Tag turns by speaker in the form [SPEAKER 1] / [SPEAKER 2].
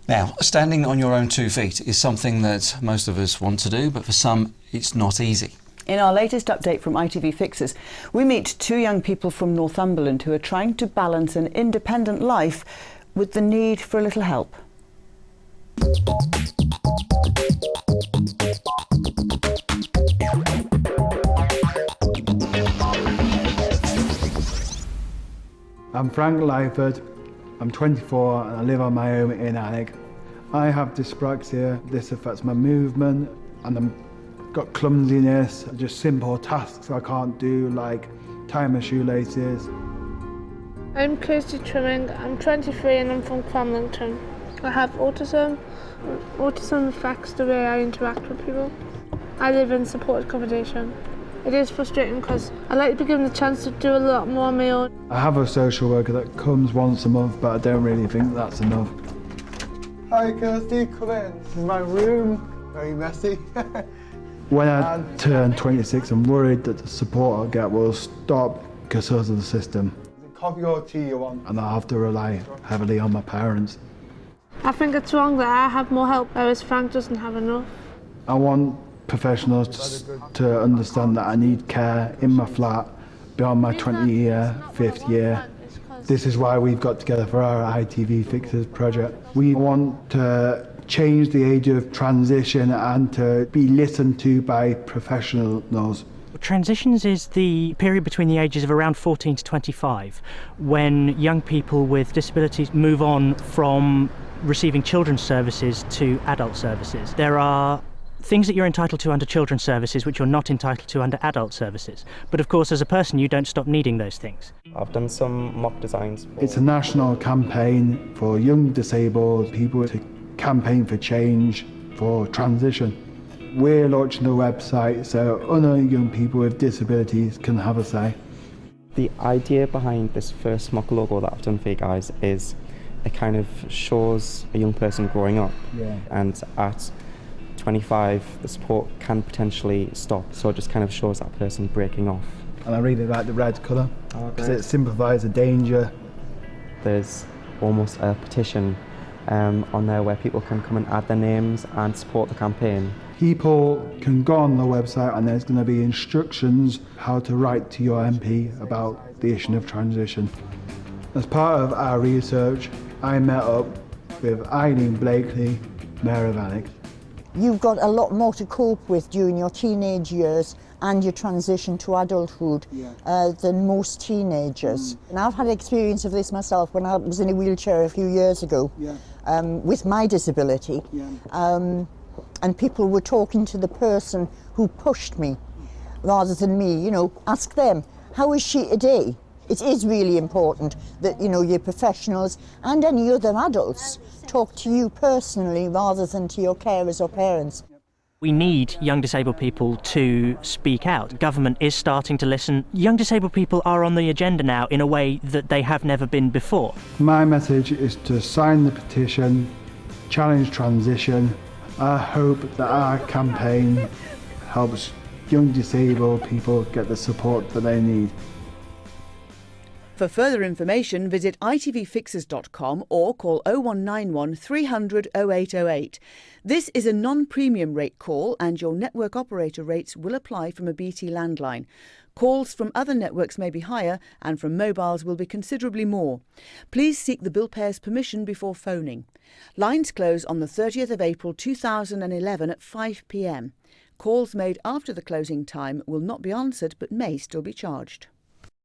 [SPEAKER 1] Now, standing on your own 2 feet is something that most of us want to do, but for some it's not easy.
[SPEAKER 2] In our latest update from ITV Fixers, we meet 2 young people from Northumberland who are trying to balance an independent life with the need for a little help.
[SPEAKER 3] I'm Frank Lyford, I'm 24 and I live on my own in Alnwick. I have dyspraxia. This affects my movement and I've got clumsiness, just simple tasks I can't do, like tie my shoelaces.
[SPEAKER 4] I'm Kirsty Trimming, I'm 23 and I'm from Cramlington. I have autism. Autism affects the way I interact with people. I live in supported accommodation. It is frustrating because I like to be given the chance to do a lot more on my own.
[SPEAKER 3] I have a social worker that comes once a month, but I don't really think that's enough.
[SPEAKER 5] Hi Kirsty, come in. This is my room. Very messy.
[SPEAKER 3] When I turn 26, I'm worried that the support I get will stop because of the system.
[SPEAKER 5] Is it coffee or tea you want?
[SPEAKER 3] And I'll have to rely heavily on my parents.
[SPEAKER 4] I think it's wrong that I have more help, whereas Frank doesn't have enough.
[SPEAKER 3] I want professionals to understand that I need care in my flat beyond my 5th year. This is why we've got together for our ITV Fixers project. We want to change the age of transition and to be listened to by professionals.
[SPEAKER 6] Transitions is the period between the ages of around 14 to 25 when young people with disabilities move on from receiving children's services to adult services. There are things that you're entitled to under children's services which you're not entitled to under adult services. But of course, as a person, you don't stop needing those things.
[SPEAKER 7] I've done some mock designs.
[SPEAKER 3] It's a national campaign for young disabled people to campaign for change, for transition. We're launching a website so other young people with disabilities can have a say.
[SPEAKER 7] The idea behind this first mock logo that I've done for you guys is it kind of shows a young person growing up, and at 25 the support can potentially stop, so it just kind of shows that person breaking off.
[SPEAKER 3] And I really like the red colour because it simplifies the danger.
[SPEAKER 7] There's almost a petition on there where people can come and add their names and support the campaign.
[SPEAKER 3] People can go on the website and there's going to be instructions how to write to your MP about the issue of transition. As part of our research, I met up with Eileen Blakely, Mayor of Alnwick.
[SPEAKER 8] You've got a lot more to cope with during your teenage years and your transition to adulthood than most teenagers. And I've had experience of this myself when I was in a wheelchair a few years ago with my disability. And people were talking to the person who pushed me rather than me. You know, ask them, how is she today? It is really important that, you know, your professionals and any other adults talk to you personally rather than to your carers or parents.
[SPEAKER 6] We need young disabled people to speak out. Government is starting to listen. Young disabled people are on the agenda now in a way that they have never been before.
[SPEAKER 3] My message is to sign the petition, challenge transition. I hope that our campaign helps young disabled people get the support that they need.
[SPEAKER 2] For further information, visit itvfixers.com or call 0191 300 0808. This is a non-premium rate call and your network operator rates will apply from a BT landline. Calls from other networks may be higher and from mobiles will be considerably more. Please seek the bill payer's permission before phoning. Lines close on the 30th of April 2011 at 5 p.m. Calls made after the closing time will not be answered but may still be charged.